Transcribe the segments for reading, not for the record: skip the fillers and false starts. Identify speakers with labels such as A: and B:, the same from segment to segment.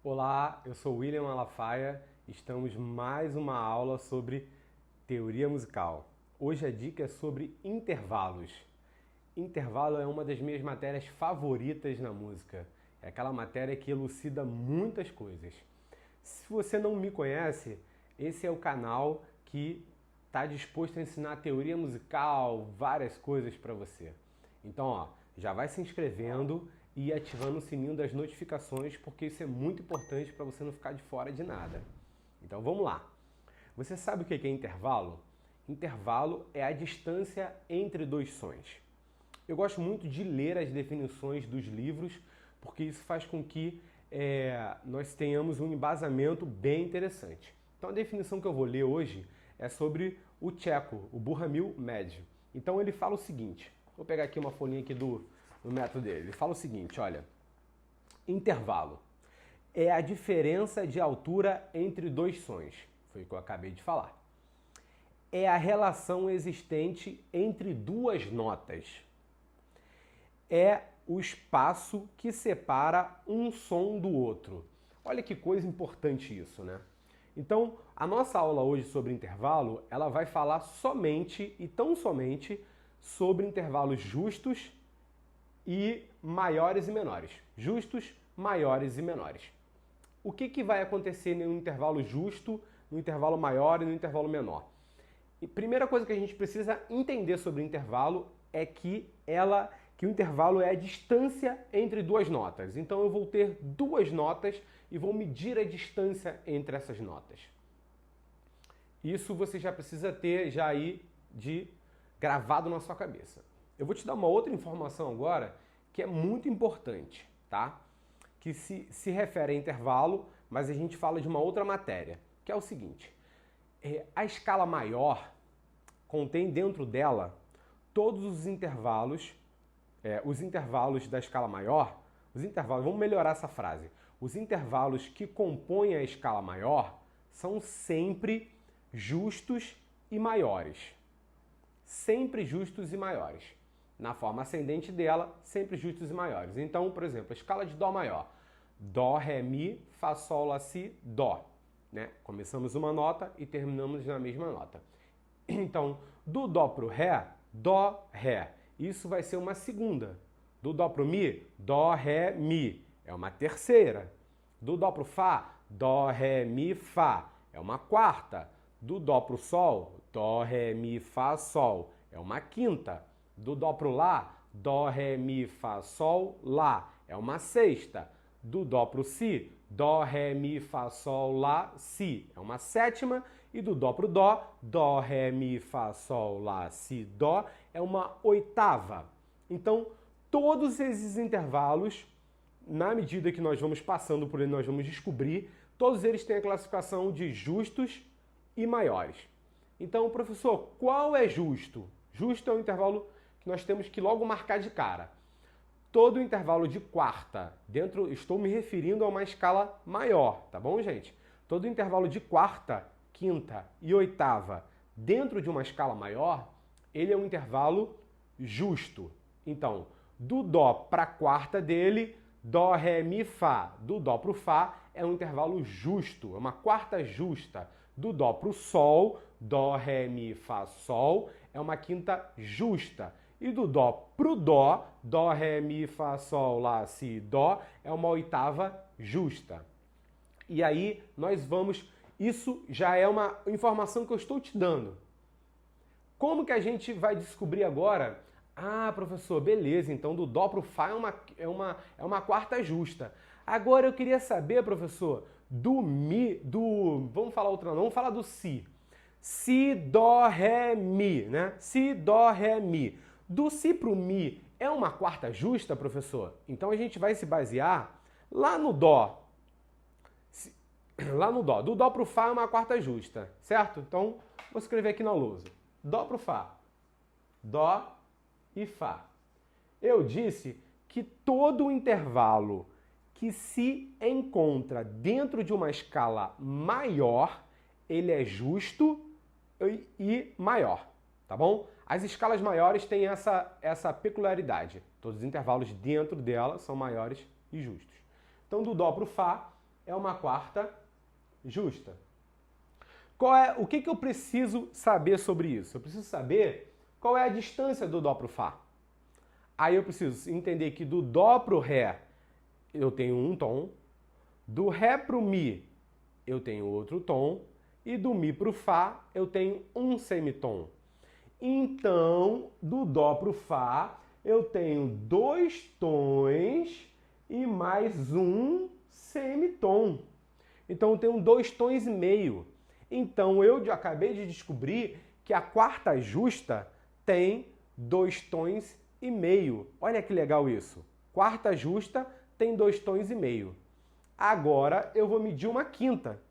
A: Olá, eu sou William Malafaia, estamos mais uma aula sobre teoria musical. Hoje a dica é sobre intervalos. Intervalo é uma das minhas matérias favoritas na música. É aquela matéria que elucida muitas coisas. Se você não me conhece, esse é o canal que está disposto a ensinar teoria musical, várias coisas para você. Então, já vai se inscrevendo e ativando o sininho das notificações, porque isso é muito importante para você não ficar de fora de nada. Então vamos lá. Você sabe o que é intervalo? Intervalo é a distância entre dois sons. Eu gosto muito de ler as definições dos livros, porque isso faz com que nós tenhamos um embasamento bem interessante. Então a definição que eu vou ler hoje é sobre o tcheco, o Burhamil médio. Então ele fala o seguinte, vou pegar aqui uma folhinha aqui do método dele. Ele fala o seguinte, olha, intervalo é a diferença de altura entre dois sons, foi o que eu acabei de falar. É a relação existente entre duas notas. É o espaço que separa um som do outro. Olha que coisa importante isso, né? Então, a nossa aula hoje sobre intervalo, ela vai falar somente e tão somente sobre intervalos justos e maiores e menores. Justos, maiores e menores. O que vai acontecer no intervalo justo, no intervalo maior e no intervalo menor? E primeira coisa que a gente precisa entender sobre o intervalo é que o intervalo é a distância entre duas notas. Então eu vou ter duas notas e vou medir a distância entre essas notas. Isso você já precisa ter já aí gravado na sua cabeça. Eu vou te dar uma outra informação agora que é muito importante, tá? Que se refere a intervalo, mas a gente fala de uma outra matéria, que é o seguinte. A escala maior contém dentro dela todos os intervalos da escala maior, vamos melhorar essa frase. Os intervalos que compõem a escala maior são sempre justos e maiores. Sempre justos e maiores. Na forma ascendente dela, sempre justos e maiores. Então, por exemplo, a escala de Dó maior. Dó, Ré, Mi, Fá, Sol, Lá, Si, Dó. Né? Começamos uma nota e terminamos na mesma nota. Então, do Dó para o Ré, Dó, Ré. Isso vai ser uma segunda. Do Dó para o Mi, Dó, Ré, Mi. É uma terceira. Do Dó para o Fá, Dó, Ré, Mi, Fá. É uma quarta. Do Dó para o Sol, Dó, Ré, Mi, Fá, Sol. É uma quinta. Do Dó para o Lá, Dó, Ré, Mi, Fá, Sol, Lá. É uma sexta. Do Dó para o Si, Dó, Ré, Mi, Fá, Sol, Lá, Si. É uma sétima. E do Dó para o Dó, Dó, Ré, Mi, Fá, Sol, Lá, Si, Dó. É uma oitava. Então, todos esses intervalos, na medida que nós vamos passando por ele, nós vamos descobrir, todos eles têm a classificação de justos e maiores. Então, professor, qual é justo? Justo é um intervalo que nós temos que logo marcar de cara. Todo intervalo de quarta, estou me referindo a uma escala maior, tá bom, gente? Todo intervalo de quarta, quinta e oitava dentro de uma escala maior, ele é um intervalo justo. Então, do Dó para a quarta dele, Dó, Ré, Mi, Fá. Do Dó para o Fá é um intervalo justo, é uma quarta justa. Do Dó para o Sol, Dó, Ré, Mi, Fá, Sol, é uma quinta justa. E do Dó para o Dó, Dó, Ré, Mi, Fá, Sol, Lá, Si, Dó, é uma oitava justa. E aí nós vamos... Isso já é uma informação que eu estou te dando. Como que a gente vai descobrir agora? Ah, professor, beleza, então do Dó para o Fá é uma quarta justa. Agora eu queria saber, professor, do Mi, vamos falar outra, não, vamos falar do Si. Si, Dó, Ré, Mi, né? Si, Dó, Ré, Mi. Do Si para o Mi é uma quarta justa, professor? Então a gente vai se basear lá no Dó. Lá no Dó. Do Dó para o Fá é uma quarta justa, certo? Então, vou escrever aqui na lousa. Dó para o Fá. Dó e Fá. Eu disse que todo intervalo que se encontra dentro de uma escala maior, ele é justo e maior, tá bom? As escalas maiores têm essa peculiaridade. Todos os intervalos dentro dela são maiores e justos. Então, do Dó para o Fá, é uma quarta justa. O que eu preciso saber sobre isso? Eu preciso saber qual é a distância do Dó para o Fá. Aí eu preciso entender que do Dó para o Ré eu tenho um tom, do Ré para o Mi eu tenho outro tom, e do Mi para o Fá eu tenho um semitom. Então, do Dó para o Fá eu tenho 2 tons e mais um semitom. Então eu tenho 2 tons e meio. Então eu acabei de descobrir que a quarta justa tem 2 tons e meio. Olha que legal isso. Quarta justa tem 2 tons e meio. Agora eu vou medir uma quinta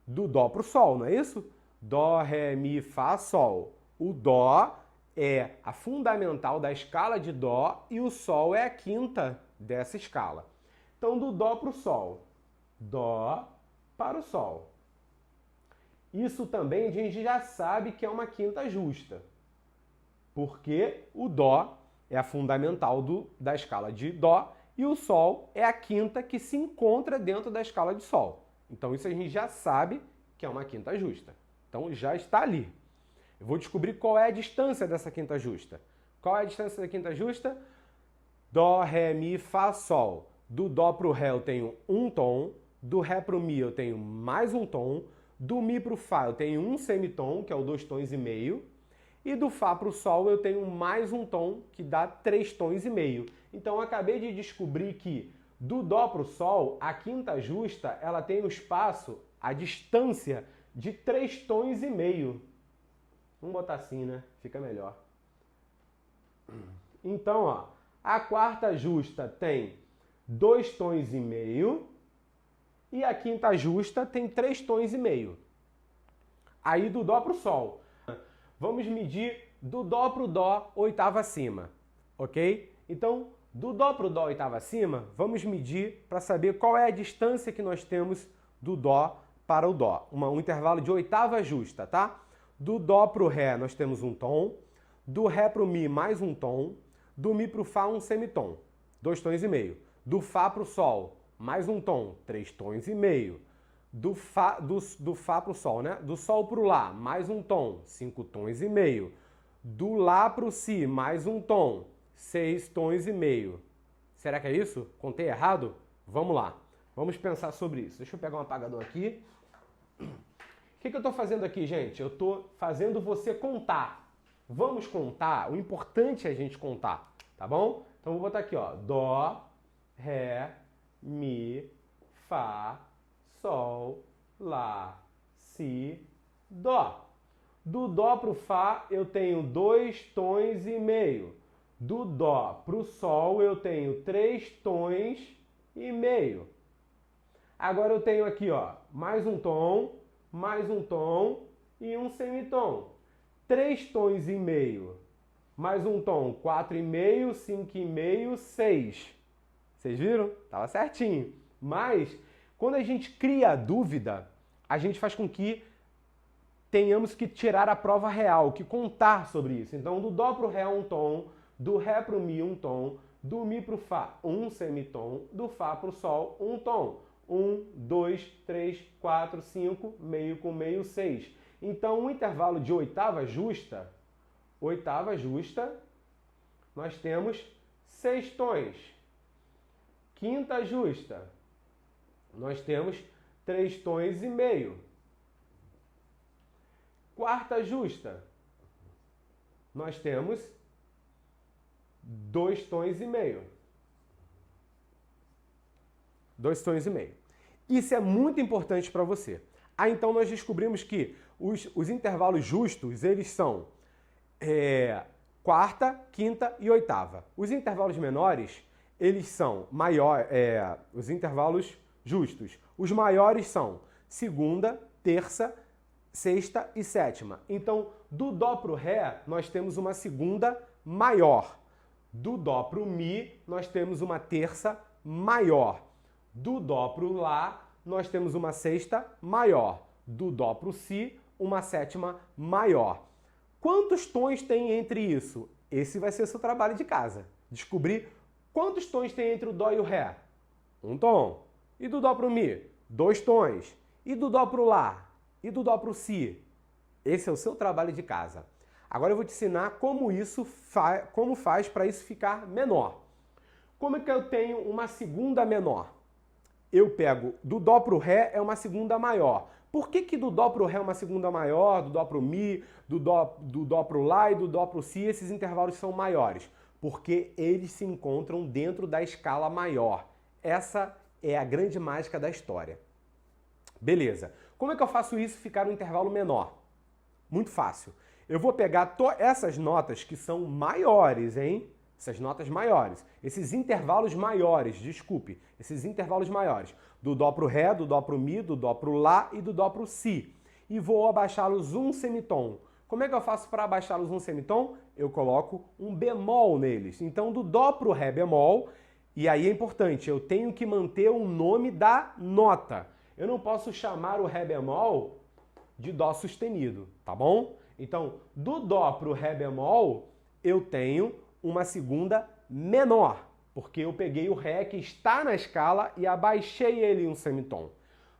A: do Dó para o Sol, não é isso? Dó, Ré, Mi, Fá, Sol. O Dó é a fundamental da escala de Dó e o Sol é a quinta dessa escala. Então, do Dó para o Sol. Dó para o Sol. Isso também a gente já sabe que é uma quinta justa, porque o Dó é a fundamental da escala de Dó e o Sol é a quinta que se encontra dentro da escala de Sol. Então isso a gente já sabe que é uma quinta justa. Então já está ali. Eu vou descobrir qual é a distância dessa quinta justa. Qual é a distância da quinta justa? Dó, Ré, Mi, Fá, Sol. Do Dó para o Ré eu tenho um tom, do Ré para o Mi eu tenho mais um tom, do Mi para o Fá eu tenho um semitom, que é o 2 tons e meio, e do Fá para o Sol eu tenho mais um tom, que dá 3 tons e meio. Então eu acabei de descobrir que do Dó para o Sol, a quinta justa, ela tem o espaço, a distância de 3 tons e meio. Vamos botar assim, né? Fica melhor. Então, ó, a quarta justa tem 2 tons e meio e a quinta justa tem 3 tons e meio. Aí do Dó para o Sol. Vamos medir do Dó para o Dó, oitava acima, ok? Então, do Dó para o Dó, oitava acima, vamos medir para saber qual é a distância que nós temos do Dó para o Dó. Um intervalo de oitava justa, tá? Do Dó para o Ré nós temos um tom, do Ré para o Mi mais um tom, do Mi para o Fá um semitom, 2 tons e meio. Do Fá para o Sol mais um tom, 3 tons e meio. Do Fá para o Sol, né? Do Sol para o Lá mais um tom, 5 tons e meio. Do Lá para o Si mais um tom, 6 tons e meio. Será que é isso? Contei errado? Vamos lá. Vamos pensar sobre isso. Deixa eu pegar um apagador aqui. O que eu estou fazendo aqui, gente? Eu estou fazendo você contar. Vamos contar? O importante é a gente contar, tá bom? Então, vou botar aqui, ó. Dó, Ré, Mi, Fá, Sol, Lá, Si, Dó. Do Dó para o Fá, eu tenho 2 tons e meio. Do Dó para o Sol, eu tenho 3 tons e meio. Agora eu tenho aqui, ó, mais um tom e um semitom. 3 tons e meio, mais um tom, 4,5, 5,5, 6. Vocês viram? Tava certinho. Mas, quando a gente cria a dúvida, a gente faz com que tenhamos que tirar a prova real, que contar sobre isso. Então, do Dó para o Ré um tom, do Ré para o Mi um tom, do Mi para o Fá um semitom, do Fá para o Sol um tom. 1, 2, 3, 4, 5, meio com meio, 6. Então, o intervalo de oitava justa, nós temos 6 tons. Quinta justa, nós temos 3 tons e meio. Quarta justa, nós temos 2 tons e meio. 2 tons e meio. Isso é muito importante para você. Então nós descobrimos que os intervalos justos, eles são quarta, quinta e oitava. Os intervalos menores, eles são os intervalos justos. Os maiores são segunda, terça, sexta e sétima. Então, do Dó para o Ré, nós temos uma segunda maior. Do Dó para o Mi, nós temos uma terça maior. Do Dó para o Lá, nós temos uma sexta maior. Do Dó para o Si, uma sétima maior. Quantos tons tem entre isso? Esse vai ser o seu trabalho de casa. Descobrir quantos tons tem entre o Dó e o Ré. Um tom. E do Dó para o Mi? 2 tons. E do Dó pro Lá? E do Dó pro Si? Esse é o seu trabalho de casa. Agora eu vou te ensinar como faz para isso ficar menor. Como é que eu tenho uma segunda menor? Eu pego do Dó pro Ré é uma segunda maior. Por que do Dó pro Ré é uma segunda maior, do Dó pro Mi, do Dó pro Lá e do Dó pro Si, esses intervalos são maiores? Porque eles se encontram dentro da escala maior. Essa é a grande mágica da história. Beleza. Como é que eu faço isso ficar um intervalo menor? Muito fácil. Eu vou pegar essas notas que são maiores, hein? Essas notas maiores. Esses intervalos maiores, desculpe. Esses intervalos maiores. Do Dó pro Ré, do Dó pro Mi, do Dó pro Lá e do Dó pro Si. E vou abaixá-los um semitom. Como é que eu faço para abaixá-los um semitom? Eu coloco um bemol neles. Então, do Dó pro Ré bemol, e aí é importante, eu tenho que manter o nome da nota. Eu não posso chamar o Ré bemol de Dó sustenido, tá bom? Então, do Dó pro Ré bemol, eu tenho uma segunda menor, porque eu peguei o Ré que está na escala e abaixei ele um semitom.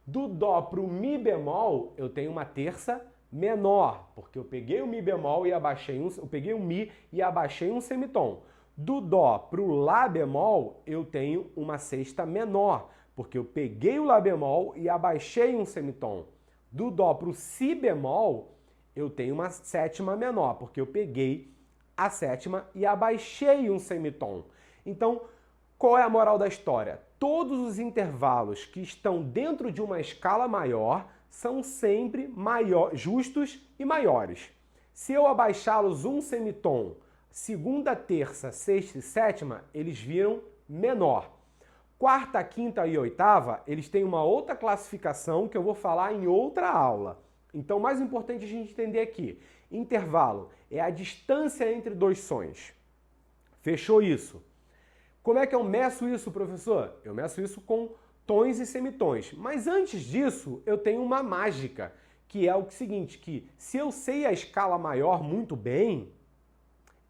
A: Do Dó pro Mi bemol, eu tenho uma terça menor, porque eu peguei o Mi bemol e abaixei eu peguei o Mi e abaixei um semitom. Do Dó pro Lá bemol, eu tenho uma sexta menor, porque eu peguei o Lá bemol e abaixei um semitom. Do Dó pro Si bemol, eu tenho uma sétima menor, porque eu peguei a sétima e abaixei um semitom. Então, qual é a moral da história? Todos os intervalos que estão dentro de uma escala maior são sempre justos e maiores. Se eu abaixá-los um semitom, segunda, terça, sexta e sétima, eles viram menor. Quarta, quinta e oitava, eles têm uma outra classificação que eu vou falar em outra aula. Então, o mais importante a gente entender aqui, intervalo é a distância entre dois sons. Fechou isso? Como é que eu meço isso, professor? Eu meço isso com tons e semitons. Mas antes disso, eu tenho uma mágica, que é o seguinte, que se eu sei a escala maior muito bem,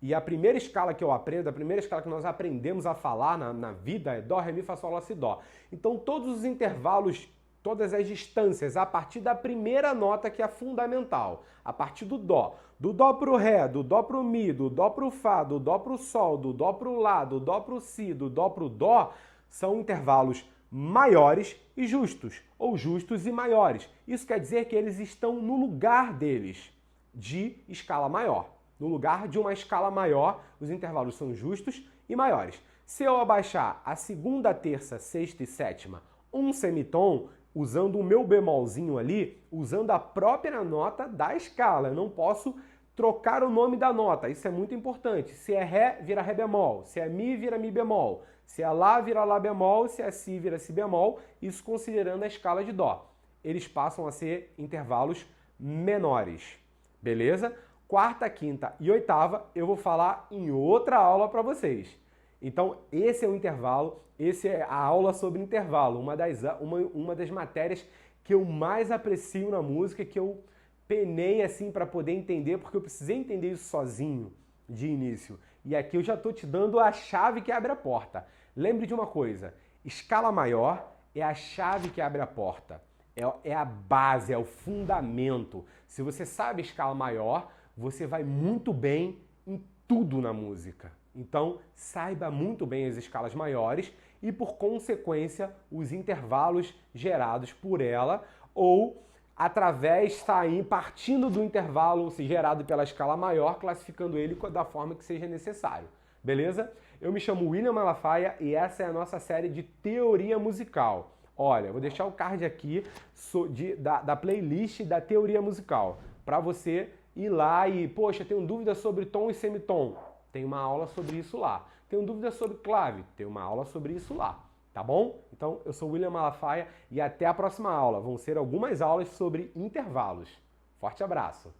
A: e a primeira escala que eu aprendo, a primeira escala que nós aprendemos a falar na vida é Dó, Ré, Mi, Fá, Sol, Lá, Si, Dó. Então todos os intervalos, todas as distâncias, a partir da primeira nota que é fundamental, a partir do Dó pro Ré, do Dó pro Mi, do Dó pro Fá, do Dó pro Sol, do Dó pro Lá, do Dó pro Si, do Dó pro Dó, são intervalos maiores e justos, ou justos e maiores. Isso quer dizer que eles estão no lugar deles, de escala maior. No lugar de uma escala maior, os intervalos são justos e maiores. Se eu abaixar a segunda, terça, sexta e sétima um semitom, usando o meu bemolzinho ali, usando a própria nota da escala, eu não posso trocar o nome da nota, isso é muito importante. Se é Ré, vira Ré bemol, se é Mi, vira Mi bemol, se é Lá, vira Lá bemol, se é Si, vira Si bemol, isso considerando a escala de Dó. Eles passam a ser intervalos menores, beleza? Quarta, quinta e oitava eu vou falar em outra aula para vocês. Então, esse é o intervalo, esse é a aula sobre intervalo, uma das matérias que eu mais aprecio na música, que eu penei assim para poder entender, porque eu precisei entender isso sozinho de início. E aqui eu já estou te dando a chave que abre a porta. Lembre de uma coisa, escala maior é a chave que abre a porta, é a base, é o fundamento. Se você sabe escala maior, você vai muito bem em tudo na música. Então, saiba muito bem as escalas maiores e, por consequência, os intervalos gerados por ela ou partindo do intervalo gerado pela escala maior, classificando ele da forma que seja necessário. Beleza? Eu me chamo William Malafaia e essa é a nossa série de teoria musical. Olha, vou deixar o card aqui da playlist da teoria musical para você ir lá e, poxa, tenho dúvida sobre tom e semitom. Tem uma aula sobre isso lá. Tenho dúvida sobre clave. Tem uma aula sobre isso lá. Tá bom? Então, eu sou William Malafaia e até a próxima aula. Vão ser algumas aulas sobre intervalos. Forte abraço!